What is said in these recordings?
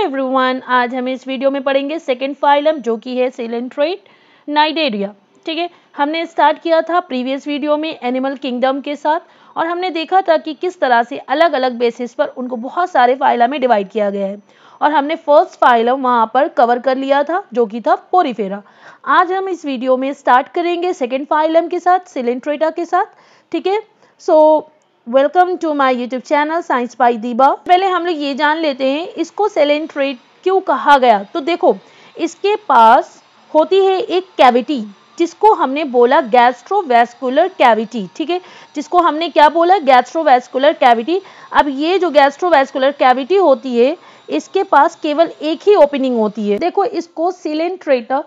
Everyone, आज हम इस वीडियो में पढ़ेंगे सेकंड फाइलम जो कि है सिलेंट्रेट नाइडेरिया। ठीक है, हमने स्टार्ट किया था प्रीवियस वीडियो में एनिमल किंगडम के साथ और हमने देखा था कि किस तरह से अलग अलग बेसिस पर उनको बहुत सारे फाइला में डिवाइड किया गया है और हमने फर्स्ट फाइलम वहां पर कवर कर लिया था जो कि था पोरीफेरा। आज हम इस वीडियो में स्टार्ट करेंगे सेकेंड फाइलम के साथ, सिलेंट्रेटा के साथ। ठीक है, so welcome to my YouTube channel science by Deeba. पहले हम लोग ये जान लेते हैं इसको सिलेंट्रेट क्यों कहा गया। तो देखो, इसके पास होती है एक कैविटी जिसको हमने बोला गैस्ट्रोवैस्कुलर कैविटी। ठीक है, जिसको हमने क्या बोला, गैस्ट्रोवैस्कुलर कैविटी। अब ये जो गैस्ट्रोवैस्कुलर कैविटी होती है इसके पास केवल एक ही ओपनिंग होती है। देखो, इसको सिलेंट्रेटा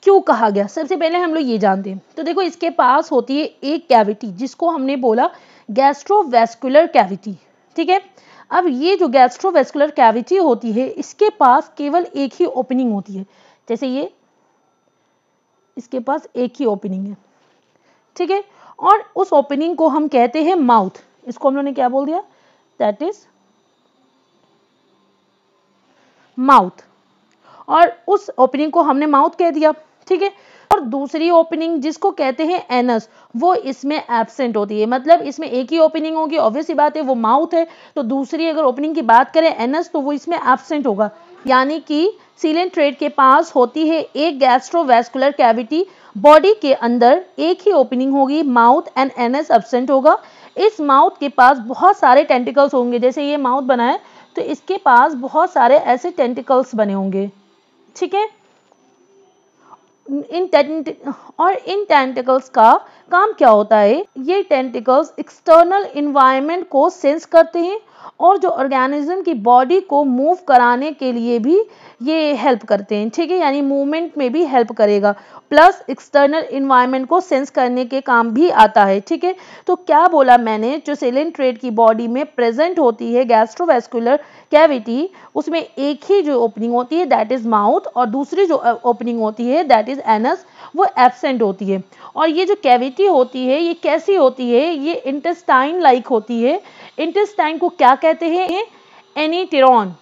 क्यों कहा गया, सबसे पहले हम लोग ये जानते हैं। तो देखो, इसके पास होती है एक कैविटी जिसको हमने बोला गैस्ट्रोवैस्कुलर कैविटी। ठीक है, अब ये जो गैस्ट्रोवैस्कुलर कैविटी होती है इसके पास केवल एक ही ओपनिंग होती है। जैसे ये इसके पास एक ही ओपनिंग है। ठीक है, और उस ओपनिंग को हम कहते हैं माउथ। इसको हम लोगों ने क्या बोल दिया, दैट इज माउथ, और उस ओपनिंग को हमने माउथ कह दिया। ठीक है, और दूसरी ओपनिंग जिसको कहते हैं एनस, वो इसमें एब्सेंट होती है। मतलब इसमें एक ही ओपनिंग होगी, ऑब्वियस सी बात है, वो माउथ है। तो दूसरी अगर ओपनिंग की बात करें एनस, तो वो इसमें एब्सेंट होगा। यानी कि सिलेंट्रेट के पास होती है एक गैस्ट्रोवैस्कुलर कैविटी, बॉडी के अंदर एक ही ओपनिंग होगी, माउथ एंड एनस एब्सेंट होगा। इस माउथ के पास बहुत सारे टेंटिकल्स होंगे। जैसे ये माउथ बना है तो इसके पास बहुत सारे ऐसे टेंटिकल्स बने होंगे। ठीक है, इन टेंटिकल्स का काम क्या होता है, ये टेंटिकल्स एक्सटर्नल इन्वायरमेंट को सेंस करते हैं और जो ऑर्गेनिज्म की बॉडी को मूव कराने के लिए भी ये हेल्प करते हैं। ठीक है, यानी मूवमेंट में भी हेल्प करेगा, प्लस एक्सटर्नल इन्वायरमेंट को सेंस करने के काम भी आता है। ठीक है, तो क्या बोला मैंने, जो सिलेंट्रेट की बॉडी में प्रेजेंट होती है गैस्ट्रोवैस्कुलर कैविटी, उसमें एक ही जो ओपनिंग होती है दैट इज माउथ, और दूसरी जो ओपनिंग होती है दैट इज एनस, वो एब्सेंट होती है। और ये जो कैविटी होती है ये कैसी होती है, ये इंटेस्टाइन लाइक होती है। इंटेस्टाइन को क्या कहते हैं, एनीटेरॉन।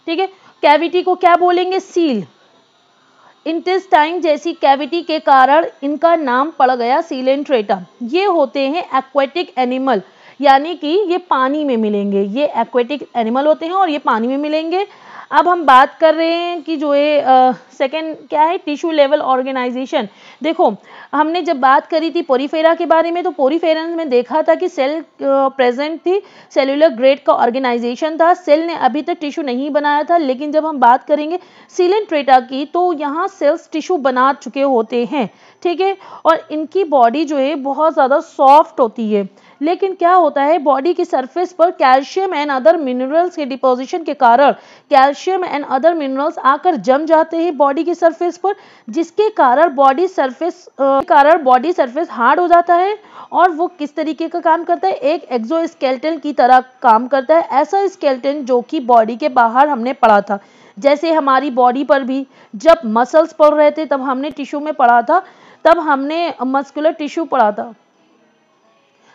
ठीक है, कैविटी को क्या बोलेंगे, सील। इंटेस्टाइन जैसी कैविटी के कारण इनका नाम पड़ गया सिलेंट्रेटा। ये होते हैं एक्वेटिक एनिमल, यानी कि ये पानी में मिलेंगे। ये एक्वेटिक एनिमल होते हैं और ये पानी में मिलेंगे। अब हम बात कर रहे हैं कि जो है सेकंड क्या है, टिश्यू लेवल ऑर्गेनाइजेशन। देखो, हमने जब बात करी थी पोरीफेरा के बारे में, तो पोरीफेरा में देखा था कि सेल प्रेजेंट थी, सेलुलर ग्रेड का ऑर्गेनाइजेशन था। सेल ने अभी तक टिश्यू नहीं बनाया था, लेकिन जब हम बात करेंगे सिलेंट्रेटा की तो यहाँ सेल्स टिश्यू बना चुके होते हैं। ठीक है, और इनकी बॉडी जो है बहुत ज़्यादा सॉफ्ट होती है। लेकिन क्या होता है, बॉडी की सरफेस पर कैल्शियम एंड अदर मिनरल्स के डिपोजिशन के कारण कैल्शियम एंड अदर मिनरल्स आकर जम जाते हैं बॉडी की सरफेस पर, जिसके कारण बॉडी सरफेस हार्ड हो जाता है। और वो किस तरीके का काम करता है, एक एक्सोस्केलेटन की तरह काम करता है। ऐसा स्केलेटन जो कि बॉडी के बाहर हमने पढ़ा था। जैसे हमारी बॉडी पर भी जब मसल्स पढ़ रहे थे तब हमने टिश्यू में पढ़ा था, तब हमने मस्कुलर टिश्यू पढ़ा था।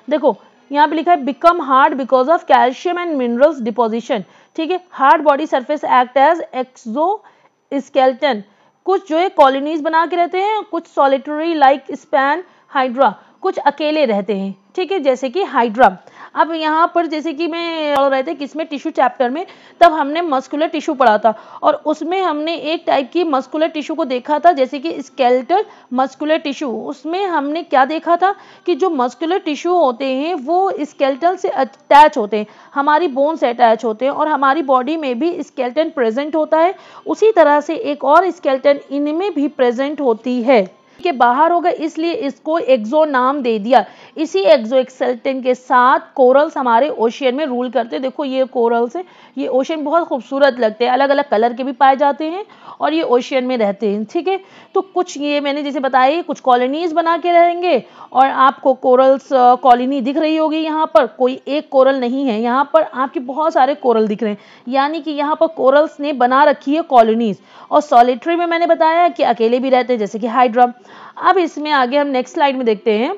देखो, यहाँ पे लिखा है become hard because of calcium and minerals deposition. ठीक है, hard body surface act as exoskeleton. कुछ जो है कॉलोनीज बना के रहते हैं, कुछ सॉलिटरी लाइक स्पैन हाइड्रा, कुछ अकेले रहते हैं। ठीक है, जैसे कि हाइड्रा। अब यहाँ पर जैसे कि मैं पढ़ रहे थे किसमें, टिश्यू चैप्टर में, तब हमने मस्कुलर टिश्यू पढ़ा था और उसमें हमने एक टाइप की मस्कुलर टिश्यू को देखा था जैसे कि स्केलेटल मस्कुलर टिश्यू। उसमें हमने क्या देखा था कि जो मस्कुलर टिश्यू होते हैं वो स्केलेटल से अटैच होते हैं, हमारी बोन से अटैच होते हैं, और हमारी बॉडी में भी स्केलेटन प्रेजेंट होता है। उसी तरह से एक और स्केलेटन इनमें भी प्रेजेंट होती है के बाहर होगा, इसलिए इसको एक्सो नाम दे दिया। इसी एक्सोस्केलेटन के साथ कोरल्स हमारे ओशियन में रूल करते हैं। देखो, ये कोरल्स है, ये ओशियन बहुत खूबसूरत लगते हैं, अलग अलग कलर के भी पाए जाते हैं और ये ओशियन में रहते हैं। ठीक है, तो कुछ ये मैंने जैसे बताया, कुछ कॉलोनीज बना के रहेंगे और आपको कोरल्स कॉलोनी दिख रही होगी। यहाँ पर कोई एक कोरल नहीं है, यहाँ पर आपके बहुत सारे कोरल दिख रहे हैं, यानी कि यहाँ पर कोरल्स ने बना रखी है कॉलोनीज। और सॉलिटरी में मैंने बताया कि अकेले भी रहते हैं, जैसे कि हाइड्रा। अब इसमें आगे हम नेक्स्ट स्लाइड में देखते हैं,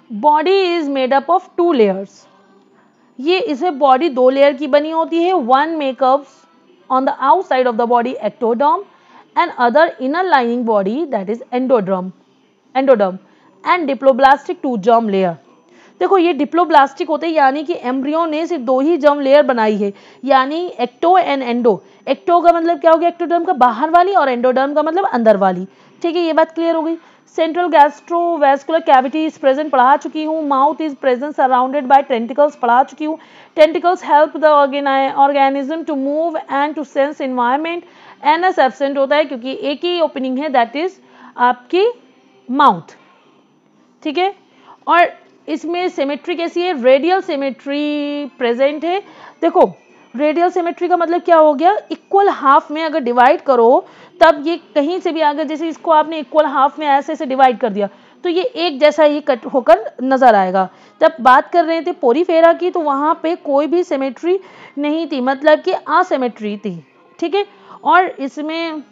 body is made up of 2 layers. ये इसमें बॉडी 2 लेयर की बनी होती है, one makeups on the outside of the body ectoderm and other inner lining body that is endoderm and diploblastic 2 germ layer। देखो ये डिप्लोब्लास्टिक होते हैं, यानी कि एम्ब्रियो ने सिर्फ 2 ही जर्म लेयर बनाई है, यानी एक्टो एंड एंडो। एक्टो का मतलब क्या हो गया, एक्टोडर्म का बाहर वाली, और एंडोडर्म का मतलब अंदर वाली। ठीक है, ये बात क्लियर हो गई। Central gastrovascular cavity is present पढ़ा चुकी हूँ। Mouth is present surrounded by tentacles पढ़ा चुकी हूँ। Tentacles help the organism to move and to sense environment. Anus absent होता है क्योंकि एक ही ओपनिंग है, दैट इज आपकी माउथ। ठीक है, और इसमें सिमेट्री कैसी है, रेडियल सिमेट्री प्रेजेंट है। देखो रेडियल सिमेट्री का मतलब क्या हो गया, इक्वल हाफ में अगर डिवाइड करो तब ये कहीं से भी अगर जैसे इसको आपने इक्वल हाफ में ऐसे ऐसे डिवाइड कर दिया तो ये एक जैसा ही कट होकर नजर आएगा। जब बात कर रहे थे पोरीफेरा की तो वहां पे कोई भी सिमेट्री नहीं थी, मतलब कि असिमेट्री थी। ठीक है, और इसमें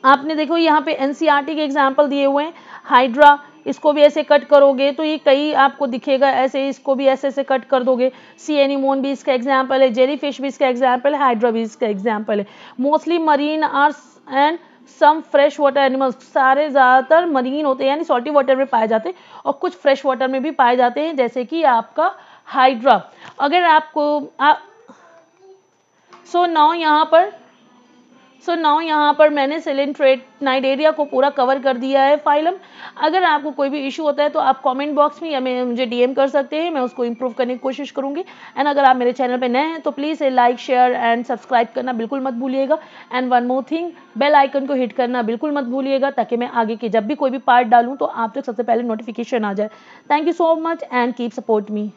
आपने देखो यहाँ पे एनसीईआरटी के एग्जाम्पल दिए हुए हैं। हाइड्रा, इसको भी ऐसे कट करोगे तो ये कई आपको दिखेगा ऐसे, इसको भी ऐसे ऐसे कट कर दोगे। सी एनीमोन भी इसका एग्जाम्पल है, जेली फिश भी इसका एग्जाम्पल है, हाइड्रा भी इसका एग्जाम्पल है। Mostly marine are and some fresh water animals, सारे ज़्यादातर मरीन होते हैं यानी सॉल्टी वाटर में पाए जाते हैं और कुछ फ्रेश वाटर में भी पाए जाते हैं, जैसे कि आपका हाइड्रा। अगर आपको सो नाउ यहाँ पर मैंने सिलेंट्रेनाइडेरिया को पूरा कवर कर दिया है फाइलम। अगर आपको कोई भी इशू होता है तो आप कमेंट बॉक्स में या मुझे डीएम कर सकते हैं, मैं उसको इम्प्रूव करने की कोशिश करूँगी। एंड अगर आप मेरे चैनल पे नए हैं तो please like share and subscribe करना बिल्कुल मत भूलिएगा। And one more thing, bell icon को हिट करना बिल्कुल मत भूलिएगा, ताकि मैं आगे के जब भी कोई भी पार्ट डालूँ तो आप तक सबसे पहले नोटिफिकेशन आ जाए। Thank you so much and keep support me.